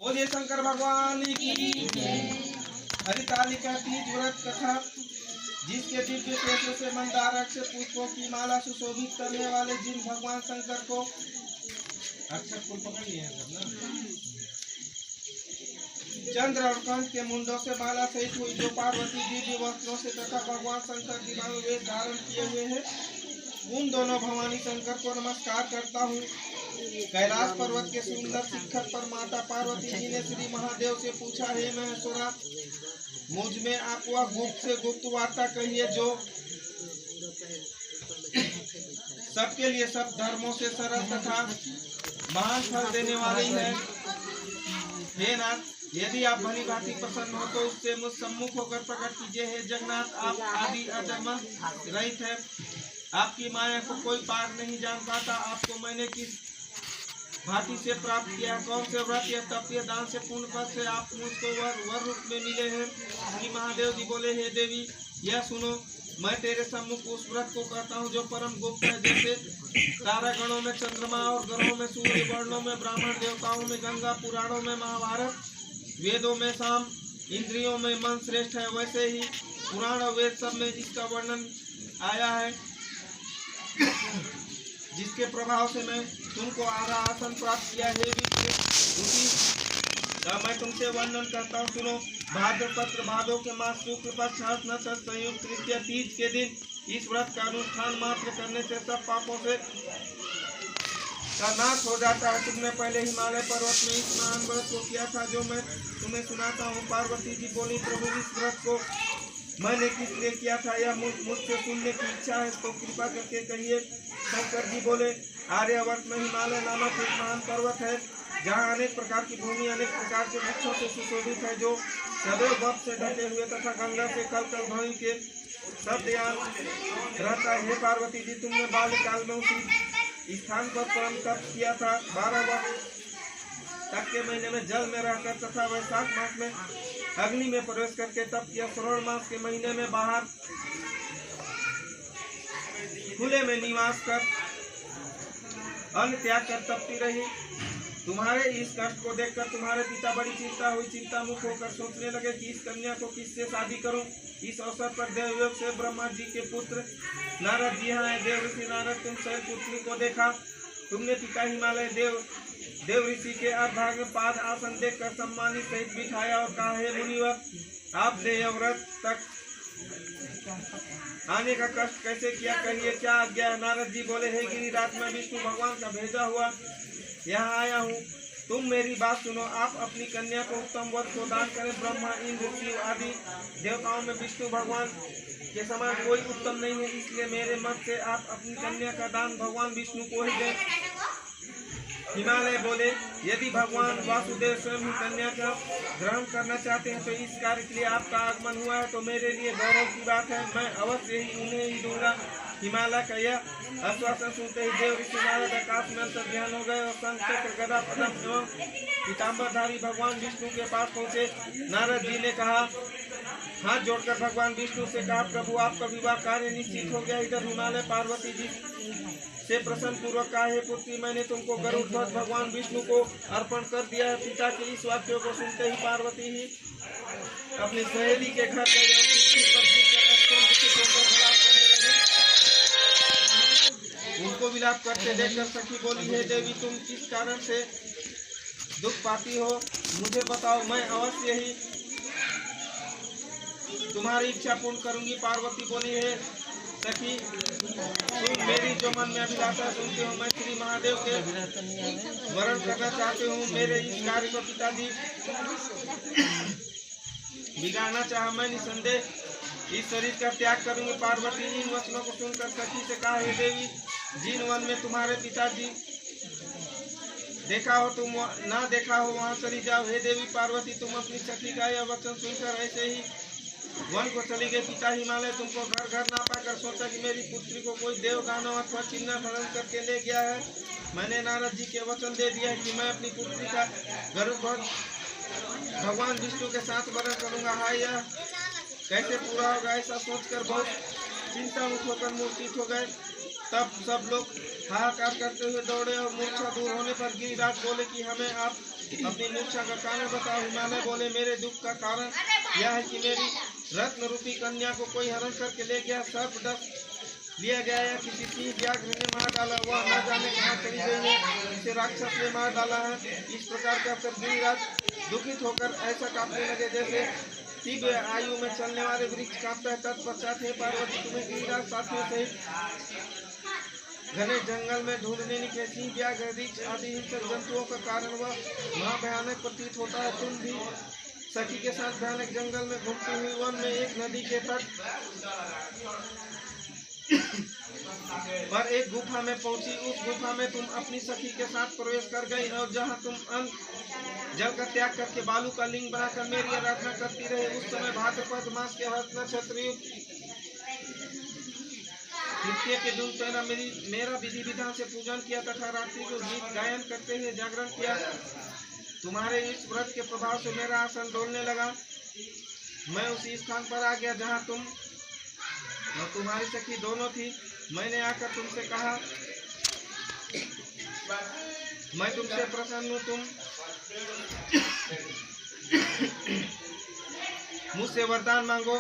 बोलिए शंकर भगवान की। हरितालिका तीज व्रत कथा। जिसके दिव्य केशों से मंदार से पुष्पों की माला सुशोभित करने वाले जिन भगवान शंकर को अक्षर फूल पकड़ लिए हैं सब ना, चंद्र और कंठ के मुंडों से माला सहित हुई जो पार्वती दिव्य वस्त्रों से तथा भगवान शंकर दिव्य वेश धारण किए हुए हैं, उन दोनों भवानी शंकर को नमस्कार करता हूँ। कैलाश पर्वत के सुंदर शिखर पर माता पार्वती जी ने श्री महादेव से पूछा, हे महेश्वरा, मुझ में आप वह गुप्त से गुप्त वार्ता कहिए जो सबके लिए सब धर्मों से सरल तथा महान फल देने वाली है। हे नाथ, यदि आप भली भांति प्रसन्न हो तो उससे मुझ सम्मुख होकर प्रकट कीजिए। हे जगन्नाथ, आप आदि अजन्म रहित है, आपकी माया को कोई पार नहीं जान पाता। आपको मैंने किस भांति से प्राप्त किया, कौन से व्रत या तप या दान से पूर्ण पद से आप मुझको वर रूप में मिले हैं। श्री महादेव जी बोले, हे देवी, यह सुनो, मैं तेरे सम्मुख उस व्रत को करता हूँ जो परम गुप्त है। जैसे तारागणों में चंद्रमा और ग्रहों में सूर्य, वर्णों में ब्राह्मण, देवताओं में गंगा, पुराणों में महाभारत, वेदों में साम, इंद्रियों में मन श्रेष्ठ है, वैसे ही पुराण और वेद सब में इसका वर्णन आया है, जिसके प्रभाव से मैं तुमको आधा आसन प्राप्त किया है। मैं तुमसे वर्णन करता हूँ, सुनो। भाद्रपत्र भादों के मास शुक्ल पक्ष नक्षत्र संयुक्त तृतीया तीज के दिन इस व्रत का अनुष्ठान मात्र करने से सब पापों से का नाश हो जाता है। तुमने पहले हिमालय पर्वत में इस महान व्रत को किया था जो मैं तुम्हें सुनाता हूँ। पार्वती जी बोली, प्रभु, इस व्रत को मैंने किस लिए किया था, यह मुझसे सुनने की इच्छा है, तो कृपा करके कहिए। शंकर जी बोले, आर्यावर्त में हिमालय नामक एक महान पर्वत है, जहाँ अनेक प्रकार की भूमि अनेक प्रकार के वृक्षों से सुशोभित है, जो सदैव बर्फ से ढके हुए तथा गंगा से कल कल ध्वनि के शब्द रहता है। हे पार्वती जी, तुमने बाल्यकाल में उसी स्थान पर परम तप किया था। 12 वर्ष तक के महीने में जल में रहकर तथा वैशाख मास में अग्नि में प्रवेश करके तप किया। श्रावण मास के महीने में बाहर खुले में निवास कर अन्न त्याग कर तपती रही। तुम्हारे इस कष्ट को देखकर तुम्हारे पिता बड़ी चिंता हुई। चिंता मुक्त होकर सोचने लगे कि इस कन्या को किससे शादी करूं। इस अवसर पर देवयोग से ब्रह्मा जी के पुत्र नारद जी यहाँ है। देव ऋषि नारद, तुम शैल पुत्री को देखा। तुमने पिता हिमालय देव ऋषि के अर्धांग पाद आसन देखकर सम्मानित सहित बिठाया और कहा, हे मुनिवर, आप देवव्रत तक आने का कष्ट कैसे किया, कहिए क्या आज्ञा है। नारद जी बोले, हे गिरिराज, मैं विष्णु भगवान का भेजा हुआ यहाँ आया हूँ। तुम मेरी बात सुनो। आप अपनी कन्या को उत्तम वर को दान करें। ब्रह्मा, इंद्र, शिव आदि देवताओं में विष्णु भगवान के समान कोई उत्तम नहीं है, इसलिए मेरे मत से आप अपनी कन्या का दान भगवान विष्णु को ही दें। हिमालय बोले, यदि भगवान वासुदेव स्वयं ही कन्या का ग्रहण करना चाहते हैं तो इस कार्य के लिए आपका आगमन हुआ है तो मेरे लिए गौरव की बात है। मैं अवश्य ही उन्हें ही दूंगा। हिमालय का यह आश्वासन सुनते ही देव ऋषि नारद आकाश में अंतर ध्यान हो गए और शंख चक्र गदा पद्म एवं पीताम्बरधारी भगवान विष्णु के पास पहुँचे। नारद जी ने कहा, हाथ जोड़कर भगवान विष्णु से कहा, प्रभु, आपका विवाह कार्य निश्चित हो गया। इधर हिमालय पार्वती जी से प्रसन्न पूर्वक कहा, हे पुत्री, मैंने तुमको गरुड़ ध्वज भगवान विष्णु को अर्पण कर दिया है। पिता के इस वाक्यों को सुनते ही पार्वती ही अपनी सहेली के घर गई और पृथ्वी पर उनको विलाप करते देखकर सखी बोली, हे देवी, तुम किस कारण से दुख पाती हो, मुझे बताओ, मैं अवश्य ही तुम्हारी इच्छा पूर्ण करूंगी। पार्वती बोली, है सखी, तुम मेरी जो मन में अभिलाषा सुनते हो, मैं श्री महादेव के वरण करना चाहती हूँ। मेरे इस कार्य को पिताजी बिगाड़ना चाहा, मैं निसंदेह इस शरीर का त्याग करूंगी। पार्वती इन वचनों को सुनकर सखी से कहा, हे देवी, जिन वन में तुम्हारे पिताजी देखा हो तुम ना देखा हो वहाँ चली जाओ। हे देवी पार्वती, तुम अपनी सखी का यह वचन सुनकर ऐसे ही वन को चली गई। पिता हिमालय तुमको घर घर ना पाकर सोचा कि मेरी पुत्री को कोई देव दानव अथवा चिन्ह हरण करके ले गया है। मैंने नारद जी के वचन दे दिया है कि मैं अपनी पुत्री का गरुड़ ध्वज भगवान विष्णु के साथ वरण करूंगा। हाय, यह कैसे पूरा होगा, ऐसा सोचकर बहुत चिंता मुक्त होकर मूर्छित हो गए। तब सब लोग हाहाकार करते हुए दौड़े और मूर्छा दूर होने पर गिरिराज बोले कि हमें आप अपनी मूर्छा का कारण बताओ। हिमालय बोले, मेरे दुख का कारण यह है कि मेरी रत्न रूपी कन्या को कोई हरण करके ले गया। सर्प डस लिया गया या किसी सिंह व्याघ्र ने मार डाला, वह न जाने कहाँ चली गई है, इसे राक्षस ने मार डाला है। इस प्रकार कहकर गिरिराज दुखित होकर ऐसा कांपने लगे जैसे तीव्र आयु में चलने वाले वृक्ष कांपता है। तत्पश्चात हे पार्वती, तुम्हें गिरिराज साथियों सहित घने जंगल में ढूंढने निकले। सिंह व्याघ्र रीछ आदि हिंसक जंतुओं का कारण वह महाभयानक प्रतीत होता है। तुम भी सखी के साथ भयानक जंगल में घूमती हुई वन में एक नदी के तट पर एक गुफा में पहुंची। उस गुफा में तुम अपनी सखी के साथ प्रवेश कर गई और जहां तुम अन्न जल का त्याग करके बालू का लिंग बनाकर मेरी आराधना करती रहे। उस समय भाद्रपद मास के हस्त नक्षत्र तृतीय के दिन पहला मेरा विधि विधान से पूजन किया तथा रात्रि को गीत गायन करते हुए जागरण किया। तुम्हारे इस व्रत के प्रभाव से मेरा आसन डोलने लगा। मैं उसी स्थान पर आ गया जहां तुम और तुम्हारी सखी दोनों थी। मैंने आकर तुमसे कहा, मैं तुमसे प्रसन्न हूँ, तुम मुझसे वरदान मांगो।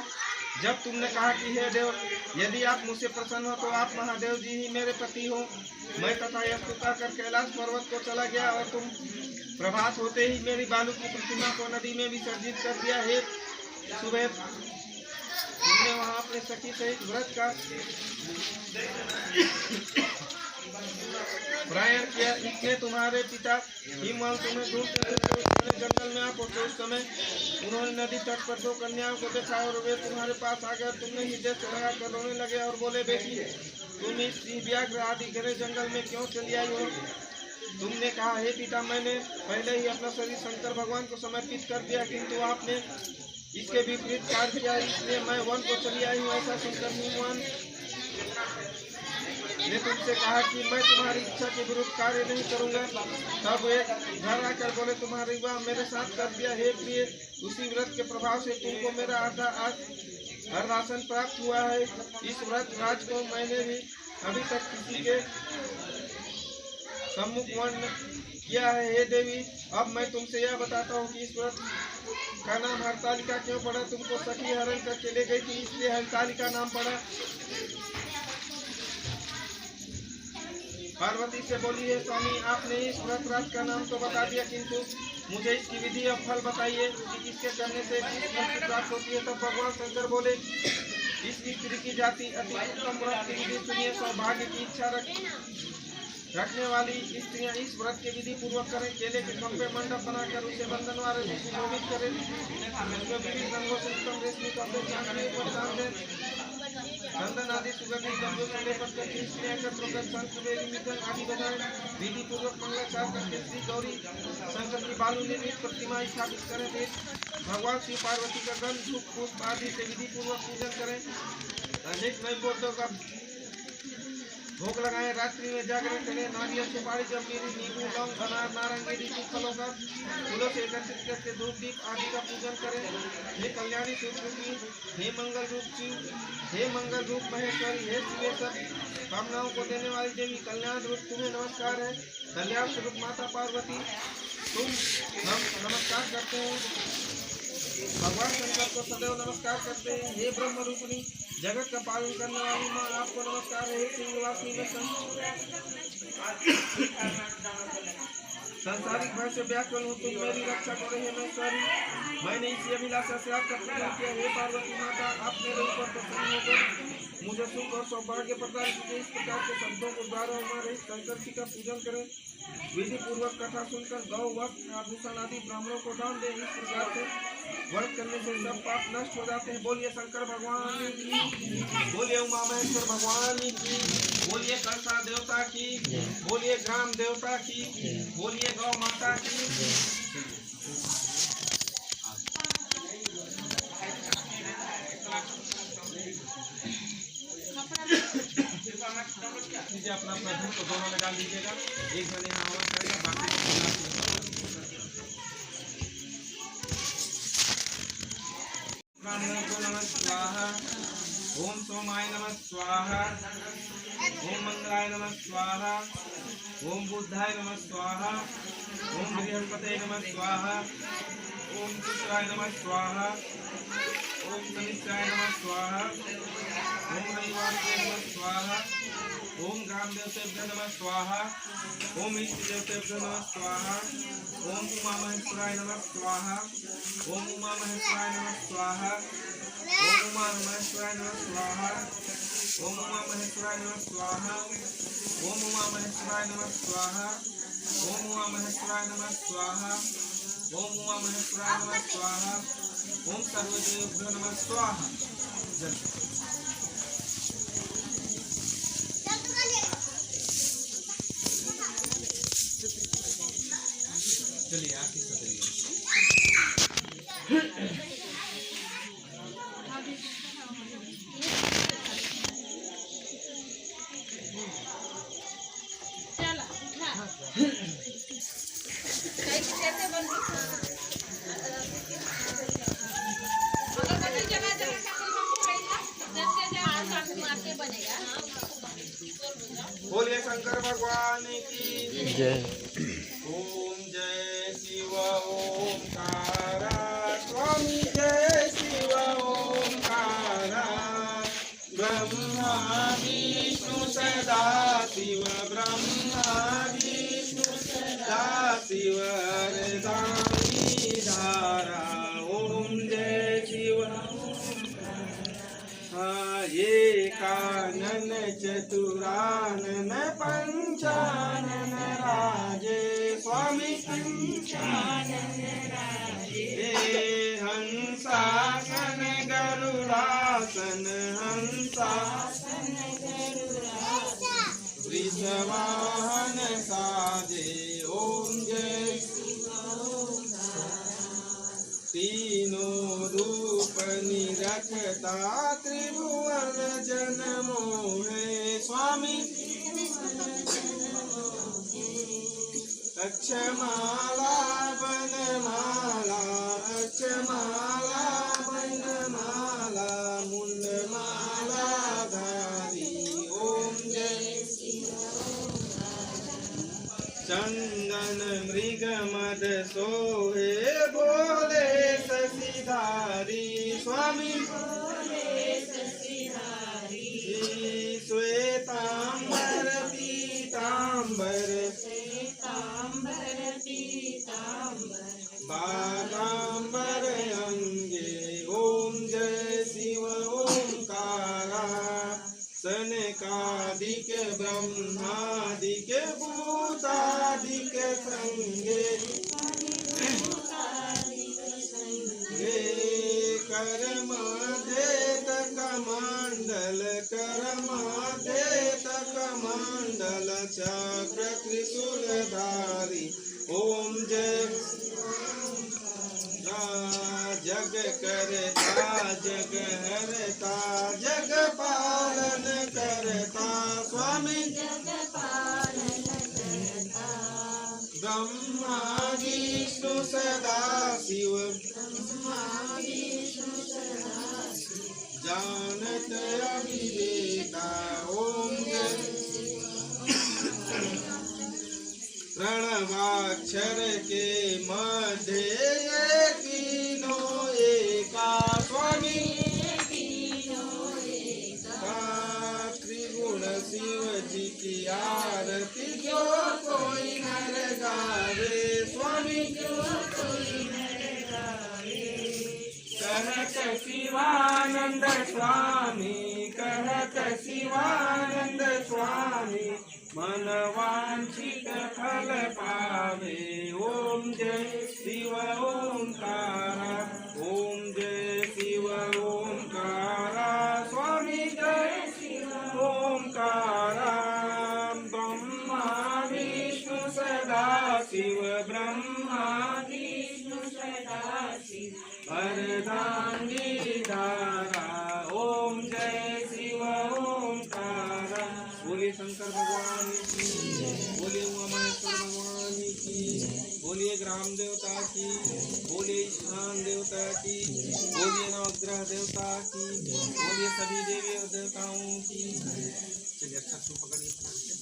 जब तुमने कहा कि हे देव, यदि आप मुझसे प्रसन्न हो तो आप महादेव जी ही मेरे पति हो। मैं तथा यह स्तुता कर कैलाश पर्वत को चला गया और तुम प्रभात होते ही मेरी बालू की प्रतिमा को नदी में विसर्जित कर दिया। हे सुबह तुमने वहां अपने सखी सहित व्रत का प्रयाण किया। इसमें तुम्हारे पिता हिमवाल तुम्हें ढूंढते जंगल में आ पहुंचे। उस समय उन्होंने नदी तट पर दो कन्याओं को देखा और वे तुम्हारे पास आ गए। तुमने हृदय से लगा कर रोने लगे और बोले, बेटी तुम इस व्याघ्र आदि घने जंगल में क्यों चली आई हो? तुमने कहा, हे पिता, मैंने पहले ही अपना शरीर शंकर भगवान को समर्पित कर दिया, किंतु आपने इसके विपरीत कार्य किया, इसलिए मैं वन को चली आई हूँ। ऐसा सुनकर हिमवान ने तुमसे कहा कि मैं तुम्हारी इच्छा के विरुद्ध कार्य नहीं करूंगा। तब वे घर आकर बोले, तुम्हारी विवाह मेरे साथ कर दिया। हे प्रिय, उसी व्रत के प्रभाव से तुमको मेरा अर्धासन प्राप्त हुआ है। इस व्रत राज को मैंने भी अभी तक किसी के सम्मुख वर्ण किया है। हे देवी, अब मैं तुमसे यह बताता हूँ कि इस व्रत का नाम हरतालिका क्यों पड़ा। तुमको सखी हरण करके ले गई थी, इसलिए हरतालिका नाम पड़ा। पार्वती से बोली, है स्वामी, आपने इस व्रत राज का नाम तो बता दिया, किंतु मुझे इसकी विधि और फल बताइए कि इसके करने से किस फल की प्राप्त होती है। तब भगवान शंकर बोले, इस स्त्री की जाति अति उत्तम व्रत की विधि सुनिए। सौभाग्य की इच्छा रखने वाली स्त्रियां इस व्रत के विधि पूर्वक करें। केले के खंभे मंडप बनाकर उसे बंधन वाले से सुशोभित करें। विभिन्न रंगों से उत्तम रेशमी कपड़े चांदी पर बांध दें। चंदन आदि सुगंधित द्रव्यों से लेपट कर स्त्रियां एकत्र होकर शंख बेरी मृदंग आदि बजाएं। विधि पूर्वक मंगलाचार करके श्री गौरी शंकर की बालू निर्मित प्रतिमा स्थापित करें। भगवान शिव पार्वती का गंध धूप पुष्प आदि से विधि पूर्वक पूजन करें। अनेक नैवेद्यों का भोग लगाए। रात्रि में जागरण करें। नारियल सुपारी जमीरी नींबू लौंग अनार नारंगी ऋतु फलों का फूलों से एकत्रित करके धूप दीप आदि का पूजन करें। हे कल्याणी सुरूपी, हे मंगल रूप शिव, हे मंगल रूप महेश्वरी, हे शिवेश्वर, कामनाओं को देने वाली देवी, कल्याण रूप तुम्हें नमस्कार है। कल्याण स्वरूप माता पार्वती तुम हम नमस्कार करते हैं। भगवान शंकर को सदैव नमस्कार करते हैं। हे ब्रह्म रूपिणी, जगत का पालन करने वाली माँ, आपको नमस्कार है। हे श्रीनिवासिनी में संसारिक भय से व्याकुल हूँ, तुम मेरी रक्षा करो। हे महेश्वरी, मैंने इसी अभिलाषा से आपका पूजन किया। हे पार्वती माता, आप मेरे ऊपर प्रसन्न होकर मुझे सुख और सौभाग्य प्रदान कीजिए। इस प्रकार के शब्दों को द्वारा हमारे शंकर जी का पूजन करें। विधि पूर्वक कथा सुनकर गौ वस्त्र आभूषण आदि ब्राह्मणों को दान दें। इस प्रकार से व्रत करने से सब पाप नष्ट हो जाते हैं। बोलिए शंकर भगवान की, बोलिए उमा महेश्वर भगवान की, बोलिए कलसा देवता की, बोलिए ग्राम देवता की, बोलिए गौ माता की। अपना अपना धूप को दोनों में डाल दीजिएगा। एक जने हवन करेगा, बाकी ओम सोमाय मंगलाय नमः स्वाहा। ओम मंगलाय नमः स्वाहा। ओम बुद्धाय नमः स्वाहा। ओम बृहस्पतये नमः स्वाहा। ओम शुक्राय नमः स्वाहा। ओम शनिश्चराय नमः स्वाहा। ओम रविवासरे नमः स्वाहा। ओम ग्राम देवतेभ्यो नमः स्वाहा। ओम इष्ट देवतेभ्यो नमः स्वाहा। ओम उमा महेश्वराय नमः स्वाहा। ओम उमा महेश्वराय नमः स्वाहा। ओम उमा महेश्वराय नमः स्वाहा। ओम उमा महेश्वराय नमः स्वाहा। ओम उमा महेश्वराय नमः स्वाहा। ओम उमा महेश्वराय नमः स्वाहा। ओम उमा महेश्वराय नमः स्वाहा। ओम सर्वदेवेभ्यो नमः स्वाहा। चलिए आके सदरिए। बोलिए शंकर भगवान की जय। ओम जय शिव ओंकारा स्वामी जय शिव ओंकारा ब्रह्मा विष्णु सदा शिव ब्रह्मा विष्णु सदा शिव हरदानी धारा। ओम जय शिव एकानन चतुरानन पंचानन राजे स्वामी पंचानन राजे। हंसासन गरुड़ासन हंसासन गरुड़ासन वृषवाहन साजे। ओम जय तीनों रूप निरखता त्रिभुवन जन मोहे स्वामी। अक्षमाला बनमाला अक्षमाला बनमाला मुंडमाला धारी। ओम जय चंदन मृग मद सोहे बोले शशिधारी स्वामी। श्वेतांबर पीतांबर बागांबर अंगे। ओम जय शिव ओंकारा सनकादिक ब्रह्मादिक भूतादिक संगे। करमादेत कमंडल करमादेत कमंडल चक्र त्रिशूलधारी। ओम जय जग करता जग हरता जग पालन करता स्वामी। ब्रह्मा विष्णु सदा शिव जानत अविवेका। ओम प्रणवाक्षर के मध्य तीनों एका स्वामी। त्रिगुण शिव जी की आरती जो कोई नर गावे स्वामी। कहत शिवानंद स्वामी कहत शिवानंद स्वामी मन वांछित फल पावे। ओम जय शिव ओंकारा। ओम जय शिव ओंकारा स्वामी जय शिव ओंकारा। ब्रह्मा विष्णु सदा शिव ब्रह्मा विष्णु सदा शिव अर्धांगी धारा। ओम जय शिव ओंकारा। बोलिए शंकर भगवान की, बोलिए उमा महेश्वर भगवान की, बोलिए ग्राम देवता की, बोलिए स्थान देवता की, बोलिए नवग्रह अनुग्रह देवता की, बोलिए सभी देवी और देवताओं की। चलिए अच्छा सु पकड़िए फटाक से।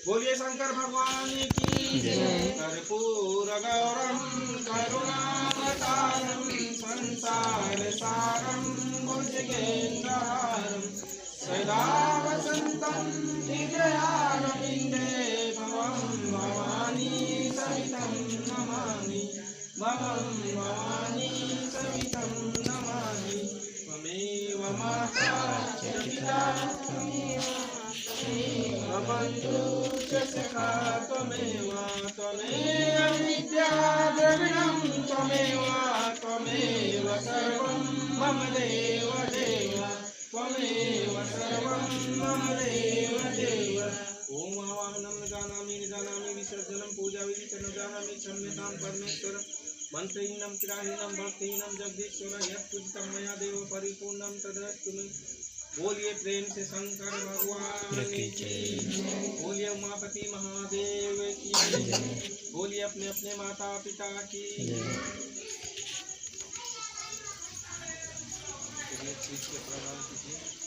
बोलिए शंकर भगवान की जय। कर्पूर गौरम करुणावतारम संसार सारम भुजगेन्द्रहारम सदा वसंतम हृदयारविंदे भवं भवानी सहितं नमामि। भवं भवानी सहितं नमामि। त्वमेव माता च पिता बन्धु च सखा त्वमेव विद्या द्रविणं त्वमेव सर्वं मम देव देव त्वमेव सर्वं मम देव देव। ओम आवाहनं जानामि निजानामि विसर्जनं पूजाविधि च न जानामि क्षम्यतां परमेश्वर। मंत्रहीनं क्रियाहीनं भक्तिहीनं जगदीश्वर यत्पूजितं मया देव परिपूर्णं तदस्तु मे। बोलिए प्रेम से शंकर भगवान की, बोलिए उमापति महादेव की, बोलिए अपने अपने माता पिता की। चलिए प्रणाम कीजिए।